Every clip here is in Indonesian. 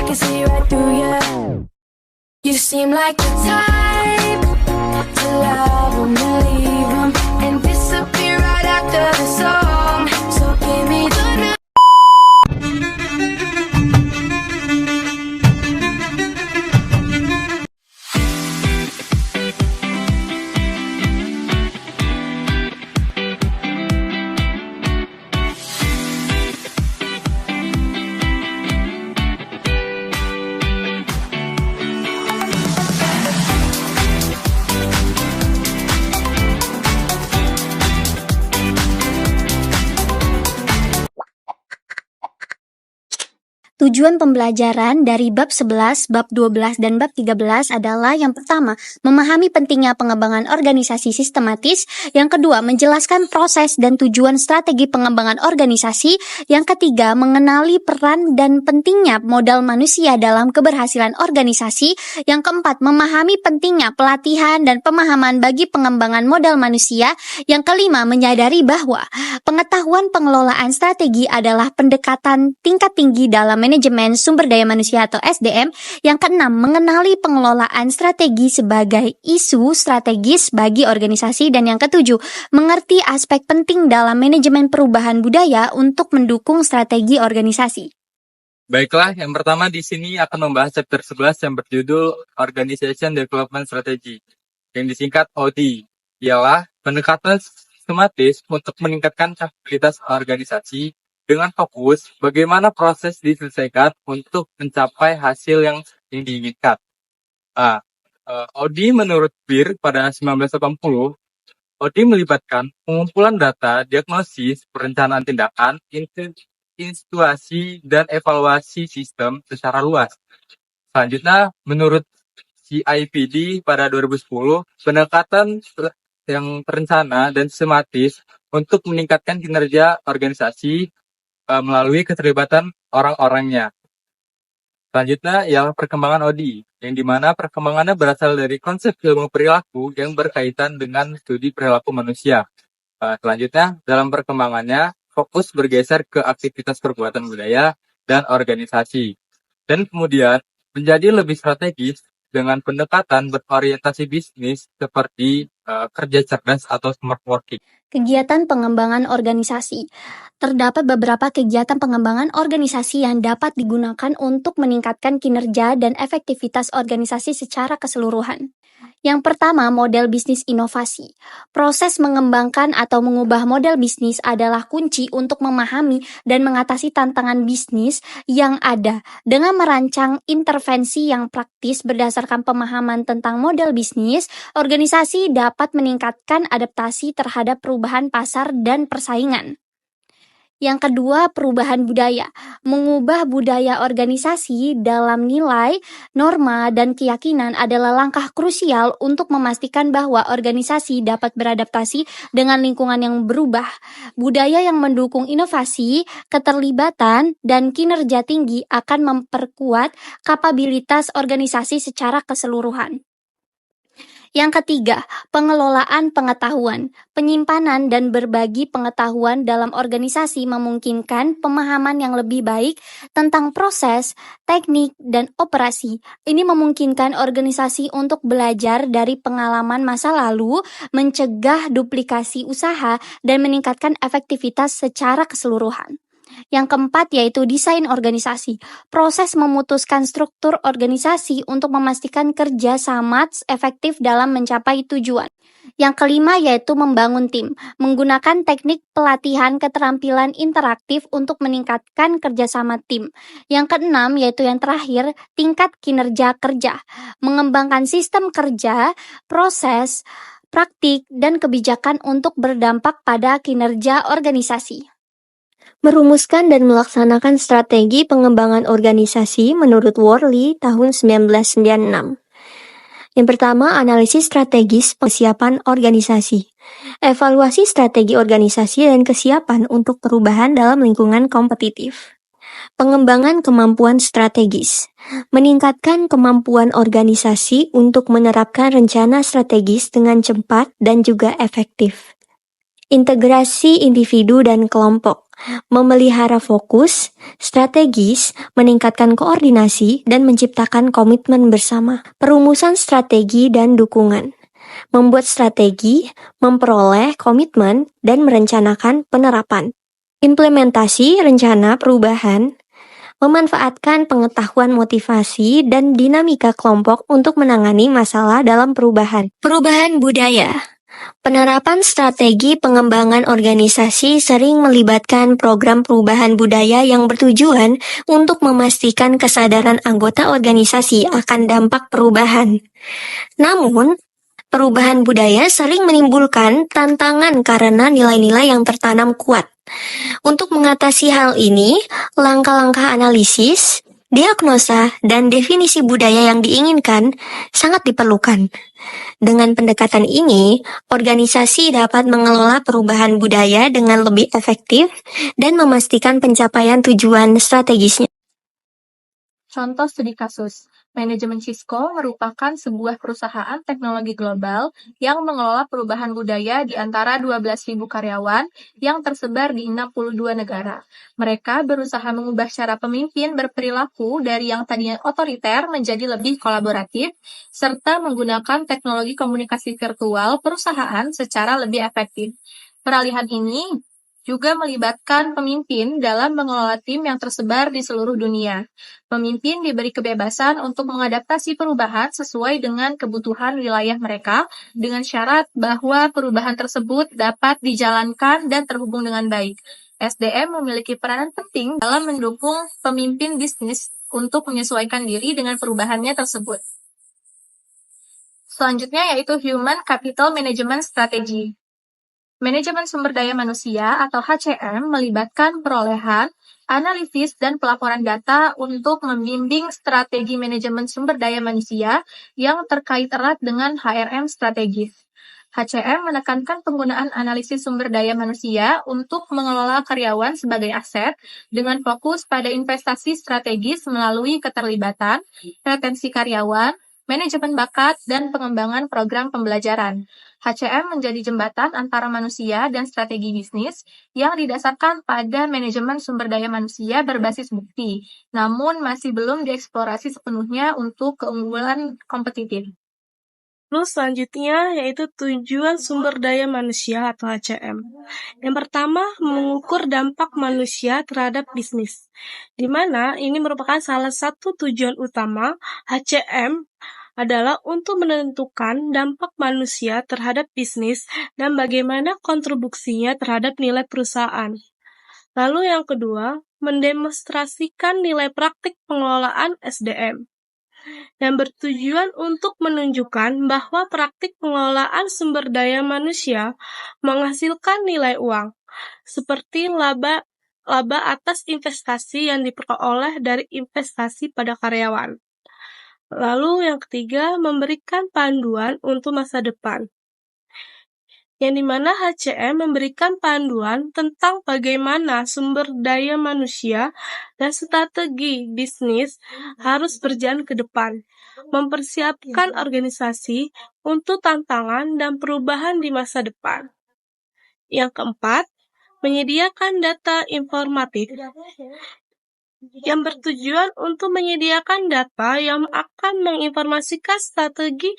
can see right through you. You seem like the type to love 'em and leave 'em and disappear right after the song. So give me the night. Tujuan pembelajaran dari bab 11, bab 12, dan bab 13 adalah yang pertama, memahami pentingnya pengembangan organisasi sistematis, yang kedua, menjelaskan proses dan tujuan strategi pengembangan organisasi, yang ketiga, mengenali peran dan pentingnya modal manusia dalam keberhasilan organisasi, yang keempat, memahami pentingnya pelatihan dan pemahaman bagi pengembangan modal manusia, yang kelima, menyadari bahwa pengetahuan pengelolaan strategi adalah pendekatan tingkat tinggi dalam manajemen sumber daya manusia atau SDM. Yang keenam, mengenali pengelolaan strategi sebagai isu strategis bagi organisasi. Dan yang ketujuh, mengerti aspek penting dalam manajemen perubahan budaya untuk mendukung strategi organisasi. Baiklah, yang pertama di sini akan membahas chapter 11 yang berjudul Organization Development Strategy, yang disingkat OD, ialah pendekatan sistematis untuk meningkatkan kapabilitas organisasi dengan fokus bagaimana proses diselesaikan untuk mencapai hasil yang diinginkan. OD menurut Beer pada 1980, OD melibatkan pengumpulan data, diagnosis, perencanaan tindakan, institusi, dan evaluasi sistem secara luas. Selanjutnya, menurut CIPD pada 2010, pendekatan yang terencana dan sistematis untuk meningkatkan kinerja organisasi melalui keterlibatan orang-orangnya. Selanjutnya ialah perkembangan OD, yang dimana perkembangannya berasal dari konsep ilmu perilaku yang berkaitan dengan studi perilaku manusia. Selanjutnya, dalam perkembangannya, fokus bergeser ke aktivitas perbuatan budaya dan organisasi. Dan kemudian menjadi lebih strategis dengan pendekatan berorientasi bisnis seperti kerja cerdas atau smart working. Kegiatan pengembangan organisasi. Terdapat beberapa kegiatan pengembangan organisasi yang dapat digunakan untuk meningkatkan kinerja dan efektivitas organisasi secara keseluruhan. Yang pertama, model bisnis inovasi. Proses mengembangkan atau mengubah model bisnis adalah kunci untuk memahami dan mengatasi tantangan bisnis yang ada. Dengan merancang intervensi yang praktis berdasarkan pemahaman tentang model bisnis, organisasi dapat meningkatkan adaptasi terhadap perubahan pasar dan persaingan. Yang kedua, perubahan budaya. Mengubah budaya organisasi dalam nilai, norma, dan keyakinan adalah langkah krusial untuk memastikan bahwa organisasi dapat beradaptasi dengan lingkungan yang berubah. Budaya yang mendukung inovasi, keterlibatan, dan kinerja tinggi akan memperkuat kapabilitas organisasi secara keseluruhan. Yang ketiga, pengelolaan pengetahuan. Penyimpanan dan berbagi pengetahuan dalam organisasi memungkinkan pemahaman yang lebih baik tentang proses, teknik, dan operasi. Ini memungkinkan organisasi untuk belajar dari pengalaman masa lalu, mencegah duplikasi usaha, dan meningkatkan efektivitas secara keseluruhan. Yang keempat yaitu desain organisasi. Proses memutuskan struktur organisasi untuk memastikan kerja sama efektif dalam mencapai tujuan. Yang kelima yaitu membangun tim. Menggunakan teknik pelatihan keterampilan interaktif untuk meningkatkan kerjasama tim. Yang keenam yaitu yang terakhir, tingkat kinerja kerja. Mengembangkan sistem kerja, proses, praktik, dan kebijakan untuk berdampak pada kinerja organisasi. Merumuskan dan melaksanakan strategi pengembangan organisasi menurut Worley tahun 1996. Yang pertama, analisis strategis kesiapan organisasi. Evaluasi strategi organisasi dan kesiapan untuk perubahan dalam lingkungan kompetitif. Pengembangan kemampuan strategis. Meningkatkan kemampuan organisasi untuk menerapkan rencana strategis dengan cepat dan juga efektif. Integrasi individu dan kelompok. memelihara fokus, strategis, meningkatkan koordinasi, dan menciptakan komitmen bersama. Perumusan strategi dan dukungan. Membuat strategi, memperoleh komitmen, dan merencanakan penerapan. Implementasi rencana perubahan, memanfaatkan pengetahuan motivasi dan dinamika kelompok untuk menangani masalah dalam perubahan. Perubahan budaya. Penerapan strategi pengembangan organisasi sering melibatkan program perubahan budaya yang bertujuan untuk memastikan kesadaran anggota organisasi akan dampak perubahan. Namun, perubahan budaya sering menimbulkan tantangan karena nilai-nilai yang tertanam kuat. Untuk mengatasi hal ini, langkah-langkah analisis, diagnosa, dan definisi budaya yang diinginkan sangat diperlukan. Dengan pendekatan ini, organisasi dapat mengelola perubahan budaya dengan lebih efektif dan memastikan pencapaian tujuan strategisnya. Contoh studi kasus, manajemen Cisco merupakan sebuah perusahaan teknologi global yang mengelola perubahan budaya di antara 12.000 karyawan yang tersebar di 62 negara. Mereka berusaha mengubah cara pemimpin berperilaku dari yang tadinya otoriter menjadi lebih kolaboratif, serta menggunakan teknologi komunikasi virtual perusahaan secara lebih efektif. Peralihan ini juga melibatkan pemimpin dalam mengelola tim yang tersebar di seluruh dunia. Pemimpin diberi kebebasan untuk mengadaptasi perubahan sesuai dengan kebutuhan wilayah mereka, dengan syarat bahwa perubahan tersebut dapat dijalankan dan terhubung dengan baik. SDM memiliki peranan penting dalam mendukung pemimpin bisnis untuk menyesuaikan diri dengan perubahannya tersebut. Selanjutnya yaitu Human Capital Management Strategy. Manajemen sumber daya manusia atau HCM melibatkan perolehan, analisis, dan pelaporan data untuk membimbing strategi manajemen sumber daya manusia yang terkait erat dengan HRM strategis. HCM menekankan penggunaan analisis sumber daya manusia untuk mengelola karyawan sebagai aset dengan fokus pada investasi strategis melalui keterlibatan, retensi karyawan, manajemen bakat, dan pengembangan program pembelajaran. HCM menjadi jembatan antara manusia dan strategi bisnis yang didasarkan pada manajemen sumber daya manusia berbasis bukti, namun masih belum dieksplorasi sepenuhnya untuk keunggulan kompetitif. Lalu selanjutnya yaitu tujuan sumber daya manusia atau HCM. Yang pertama, mengukur dampak manusia terhadap bisnis, di mana ini merupakan salah satu tujuan utama HCM adalah untuk menentukan dampak manusia terhadap bisnis dan bagaimana kontribusinya terhadap nilai perusahaan. Lalu yang kedua, mendemonstrasikan nilai praktik pengelolaan SDM yang bertujuan untuk menunjukkan bahwa praktik pengelolaan sumber daya manusia menghasilkan nilai uang, seperti laba atas investasi yang diperoleh dari investasi pada karyawan. Lalu yang ketiga, memberikan panduan untuk masa depan, yang dimana HCM memberikan panduan tentang bagaimana sumber daya manusia dan strategi bisnis harus berjalan ke depan, mempersiapkan organisasi untuk tantangan dan perubahan di masa depan. Yang keempat, menyediakan data informatif, yang bertujuan untuk menyediakan data yang akan menginformasikan strategi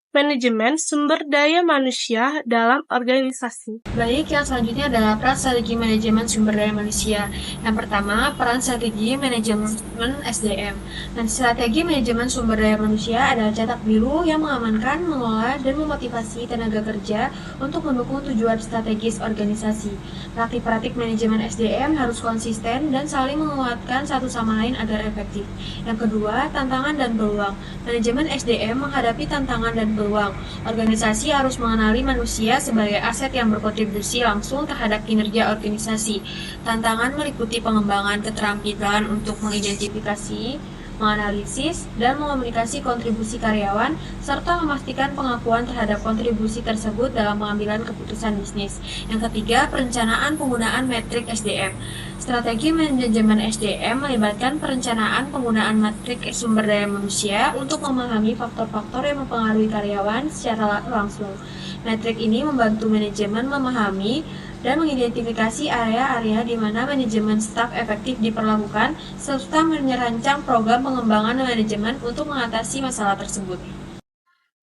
manajemen sumber daya manusia dalam organisasi. Baik, yang selanjutnya adalah peran strategi manajemen sumber daya manusia. Yang pertama, peran strategi manajemen SDM. Dan strategi manajemen sumber daya manusia adalah cetak biru yang mengamankan, mengelola, dan memotivasi tenaga kerja untuk mendukung tujuan strategis organisasi. Praktik-praktik manajemen SDM harus konsisten dan saling menguatkan satu sama lain agar efektif. Yang kedua, tantangan dan peluang. Manajemen SDM menghadapi tantangan dan peluang. Organisasi harus mengenali manusia sebagai aset yang berkontribusi langsung terhadap kinerja organisasi. Tantangan meliputi pengembangan keterampilan untuk mengidentifikasi, menganalisis, dan mengomunikasi kontribusi karyawan, serta memastikan pengakuan terhadap kontribusi tersebut dalam pengambilan keputusan bisnis. Yang ketiga, perencanaan penggunaan metrik SDM. Strategi manajemen SDM melibatkan perencanaan penggunaan metrik sumber daya manusia untuk memahami faktor-faktor yang mempengaruhi karyawan secara langsung. Metrik ini membantu manajemen memahami dan mengidentifikasi area-area di mana manajemen staf efektif diperlakukan, serta merancang program pengembangan manajemen untuk mengatasi masalah tersebut.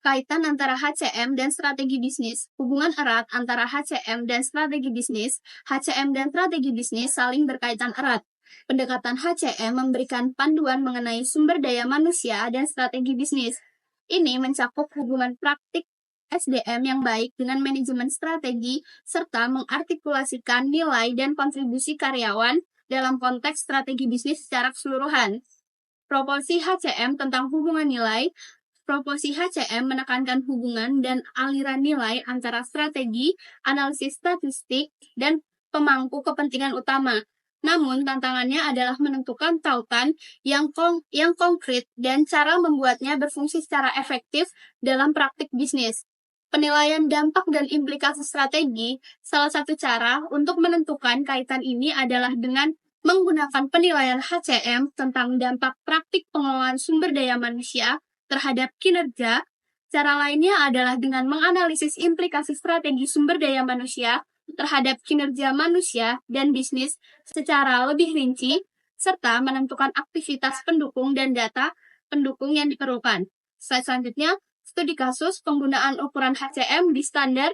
Kaitan antara HCM dan strategi bisnis. Hubungan erat antara HCM dan strategi bisnis. HCM dan strategi bisnis saling berkaitan erat. Pendekatan HCM memberikan panduan mengenai sumber daya manusia dan strategi bisnis. Ini mencakup hubungan praktik SDM yang baik dengan manajemen strategi, serta mengartikulasikan nilai dan kontribusi karyawan dalam konteks strategi bisnis secara keseluruhan. Proporsi HCM tentang hubungan nilai. Proporsi HCM menekankan hubungan dan aliran nilai antara strategi, analisis statistik, dan pemangku kepentingan utama. Namun, tantangannya adalah menentukan tautan yang konkret dan cara membuatnya berfungsi secara efektif dalam praktik bisnis. Penilaian dampak dan implikasi strategi, salah satu cara untuk menentukan kaitan ini adalah dengan menggunakan penilaian HCM tentang dampak praktik pengelolaan sumber daya manusia terhadap kinerja. Cara lainnya adalah dengan menganalisis implikasi strategi sumber daya manusia terhadap kinerja manusia dan bisnis secara lebih rinci, serta menentukan aktivitas pendukung dan data pendukung yang diperlukan. Slide selanjutnya, studi kasus penggunaan ukuran HCM di standar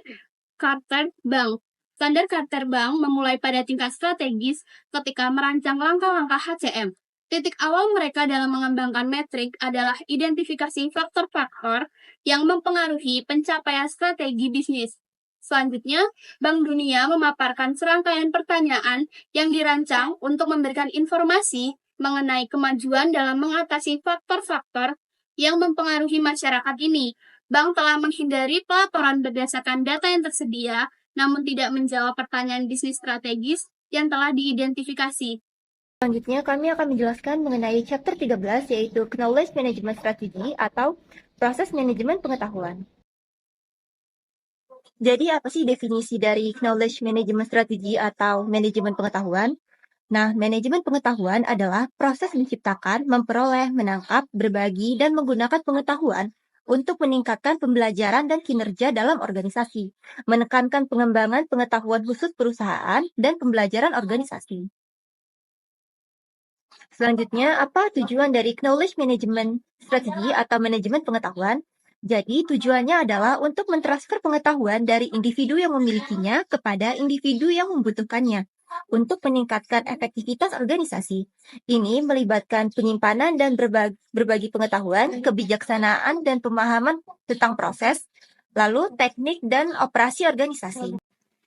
Carter Bank. Standar Carter Bank memulai pada tingkat strategis ketika merancang langkah-langkah HCM. Titik awal mereka dalam mengembangkan metrik adalah identifikasi faktor-faktor yang mempengaruhi pencapaian strategi bisnis. Selanjutnya, Bank Dunia memaparkan serangkaian pertanyaan yang dirancang untuk memberikan informasi mengenai kemajuan dalam mengatasi faktor-faktor yang mempengaruhi masyarakat ini. Bank telah menghindari pelaporan berdasarkan data yang tersedia, namun tidak menjawab pertanyaan bisnis strategis yang telah diidentifikasi. Selanjutnya, kami akan menjelaskan mengenai chapter 13, yaitu Knowledge Management Strategy atau proses manajemen pengetahuan. Jadi, apa sih definisi dari Knowledge Management Strategy atau manajemen pengetahuan? Nah, manajemen pengetahuan adalah proses menciptakan, memperoleh, menangkap, berbagi, dan menggunakan pengetahuan untuk meningkatkan pembelajaran dan kinerja dalam organisasi, menekankan pengembangan pengetahuan khusus perusahaan, dan pembelajaran organisasi. Selanjutnya, apa tujuan dari Knowledge Management Strategy atau manajemen pengetahuan? Jadi, tujuannya adalah untuk mentransfer pengetahuan dari individu yang memilikinya kepada individu yang membutuhkannya untuk meningkatkan efektivitas organisasi. Ini melibatkan penyimpanan dan berbagi pengetahuan, kebijaksanaan, dan pemahaman tentang proses, lalu teknik dan operasi organisasi.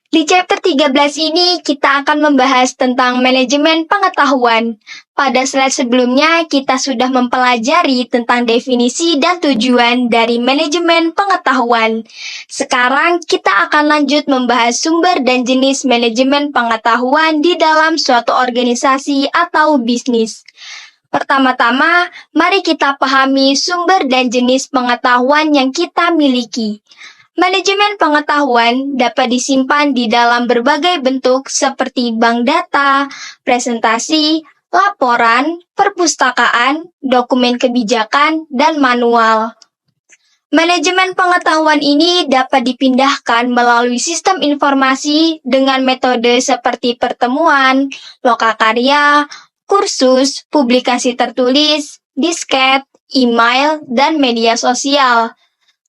Di chapter 13 ini kita akan membahas tentang manajemen pengetahuan. Pada slide sebelumnya kita sudah mempelajari tentang definisi dan tujuan dari manajemen pengetahuan. Sekarang kita akan lanjut membahas sumber dan jenis manajemen pengetahuan di dalam suatu organisasi atau bisnis. Pertama-tama, mari kita pahami sumber dan jenis pengetahuan yang kita miliki. Manajemen pengetahuan dapat disimpan di dalam berbagai bentuk seperti bank data, presentasi, laporan, perpustakaan, dokumen kebijakan, dan manual. Manajemen pengetahuan ini dapat dipindahkan melalui sistem informasi dengan metode seperti pertemuan, lokakarya, kursus, publikasi tertulis, disket, email, dan media sosial.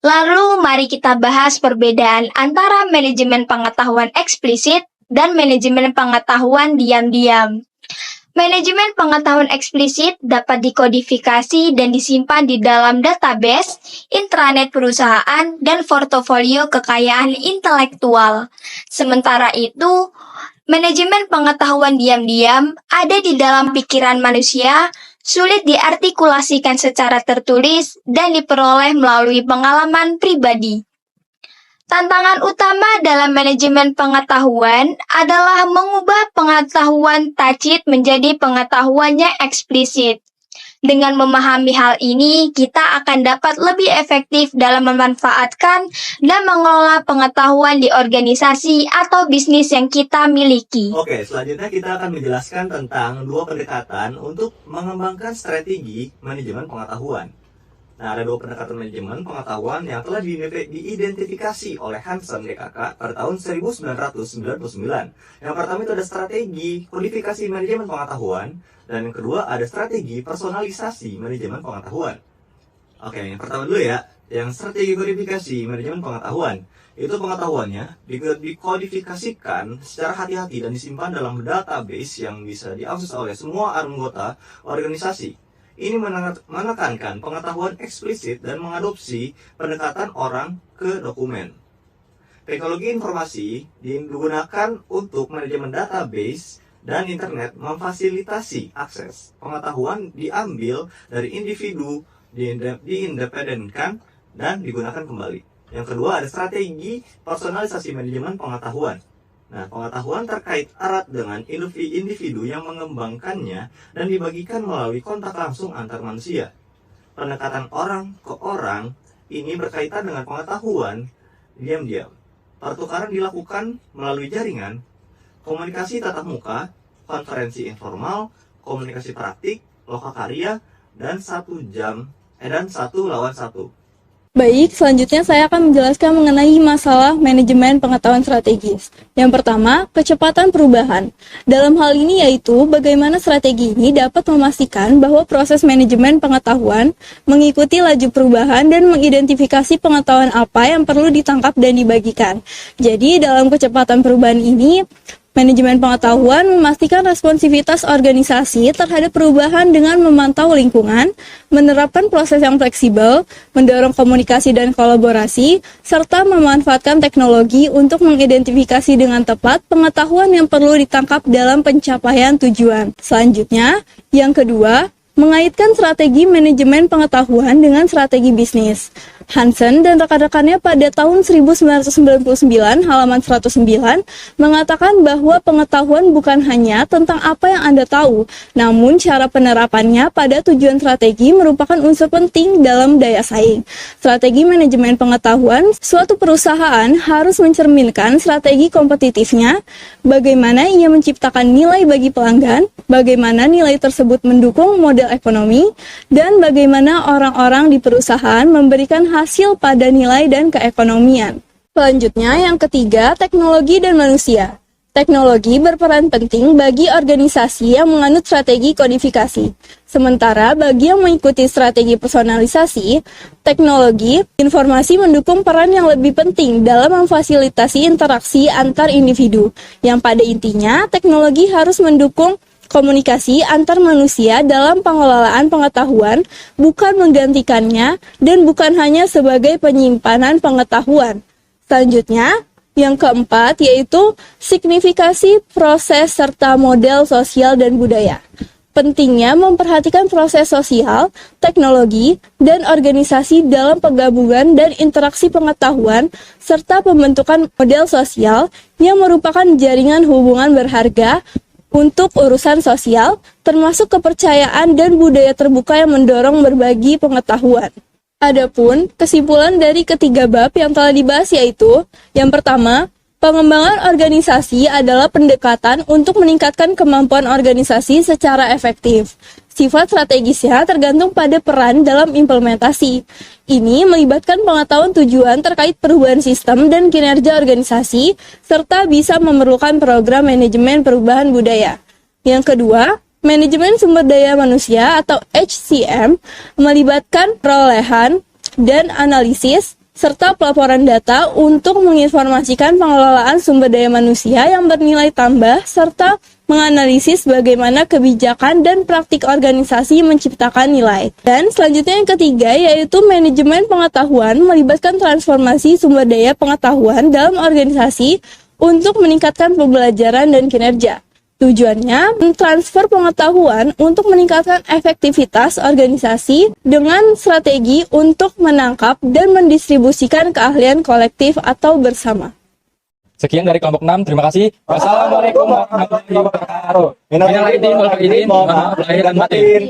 Lalu mari kita bahas perbedaan antara manajemen pengetahuan eksplisit dan manajemen pengetahuan diam-diam. Manajemen pengetahuan eksplisit dapat dikodifikasi dan disimpan di dalam database, intranet perusahaan, dan portofolio kekayaan intelektual. Sementara itu, manajemen pengetahuan diam-diam ada di dalam pikiran manusia, sulit diartikulasikan secara tertulis, dan diperoleh melalui pengalaman pribadi. Tantangan utama dalam manajemen pengetahuan adalah mengubah pengetahuan tacit menjadi pengetahuan yang eksplisit. Dengan memahami hal ini, kita akan dapat lebih efektif dalam memanfaatkan dan mengelola pengetahuan di organisasi atau bisnis yang kita miliki. Oke, selanjutnya kita akan menjelaskan tentang dua pendekatan untuk mengembangkan strategi manajemen pengetahuan. Nah, ada dua pendekatan manajemen pengetahuan yang telah diidentifikasi oleh Hansen DKK pada tahun 1999. Yang pertama itu ada strategi kodifikasi manajemen pengetahuan, dan yang kedua ada strategi personalisasi manajemen pengetahuan. Oke, yang pertama dulu ya, yang strategi kodifikasi manajemen pengetahuan. Itu pengetahuannya dikodifikasikan secara hati-hati dan disimpan dalam database yang bisa diakses oleh semua anggota organisasi. Ini menekankan pengetahuan eksplisit dan mengadopsi pendekatan orang ke dokumen. Teknologi informasi digunakan untuk manajemen database dan internet memfasilitasi akses. Pengetahuan diambil dari individu, diindependenkan, dan digunakan kembali. Yang kedua ada strategi personalisasi manajemen pengetahuan. Nah, pengetahuan terkait erat dengan individu yang mengembangkannya dan dibagikan melalui kontak langsung antar manusia. Pendekatan orang ke orang ini berkaitan dengan pengetahuan diam-diam. Pertukaran dilakukan melalui jaringan, komunikasi tatap muka, konferensi informal, komunikasi praktik, lokakarya, dan 1 lawan 1. Baik, selanjutnya saya akan menjelaskan mengenai masalah manajemen pengetahuan strategis. Yang pertama, kecepatan perubahan. Dalam hal ini yaitu bagaimana strategi ini dapat memastikan bahwa proses manajemen pengetahuan mengikuti laju perubahan dan mengidentifikasi pengetahuan apa yang perlu ditangkap dan dibagikan. Jadi, dalam kecepatan perubahan ini, manajemen pengetahuan memastikan responsivitas organisasi terhadap perubahan dengan memantau lingkungan, menerapkan proses yang fleksibel, mendorong komunikasi dan kolaborasi, serta memanfaatkan teknologi untuk mengidentifikasi dengan tepat pengetahuan yang perlu ditangkap dalam pencapaian tujuan. Selanjutnya, yang kedua, mengaitkan strategi manajemen pengetahuan dengan strategi bisnis. Hansen dan rekan-rekannya pada tahun 1999 halaman 109 mengatakan bahwa pengetahuan bukan hanya tentang apa yang Anda tahu, namun cara penerapannya pada tujuan strategi merupakan unsur penting dalam daya saing. Strategi manajemen pengetahuan, suatu perusahaan harus mencerminkan strategi kompetitifnya, bagaimana ia menciptakan nilai bagi pelanggan, bagaimana nilai tersebut mendukung model ekonomi, dan bagaimana orang-orang di perusahaan memberikan hasil pada nilai dan keekonomian. Selanjutnya, yang ketiga, teknologi dan manusia. Teknologi berperan penting bagi organisasi yang menganut strategi kodifikasi. Sementara bagi yang mengikuti strategi personalisasi, teknologi informasi mendukung peran yang lebih penting dalam memfasilitasi interaksi antar individu, yang pada intinya teknologi harus mendukung komunikasi antar manusia dalam pengelolaan pengetahuan, bukan menggantikannya dan bukan hanya sebagai penyimpanan pengetahuan. Selanjutnya, yang keempat yaitu signifikasi proses serta model sosial dan budaya. Pentingnya memperhatikan proses sosial, teknologi, dan organisasi dalam penggabungan dan interaksi pengetahuan, serta pembentukan model sosial yang merupakan jaringan hubungan berharga untuk urusan sosial, termasuk kepercayaan dan budaya terbuka yang mendorong berbagi pengetahuan. Adapun kesimpulan dari ketiga bab yang telah dibahas yaitu, yang pertama, pengembangan organisasi adalah pendekatan untuk meningkatkan kemampuan organisasi secara efektif. Sifat strategisnya tergantung pada peran dalam implementasi. Ini melibatkan pengetahuan tujuan terkait perubahan sistem dan kinerja organisasi, serta bisa memerlukan program manajemen perubahan budaya. Yang kedua, manajemen sumber daya manusia atau HCM melibatkan perolehan dan analisis, serta pelaporan data untuk menginformasikan pengelolaan sumber daya manusia yang bernilai tambah, serta menganalisis bagaimana kebijakan dan praktik organisasi menciptakan nilai. Dan selanjutnya yang ketiga yaitu manajemen pengetahuan melibatkan transformasi sumber daya pengetahuan dalam organisasi untuk meningkatkan pembelajaran dan kinerja. Tujuannya mentransfer pengetahuan untuk meningkatkan efektivitas organisasi dengan strategi untuk menangkap dan mendistribusikan keahlian kolektif atau bersama. Sekian dari kelompok 6. Terima kasih. Wassalamualaikum warahmatullahi wabarakatuh. Minal aidin wal faizin. Mohon maaf lahir dan batin.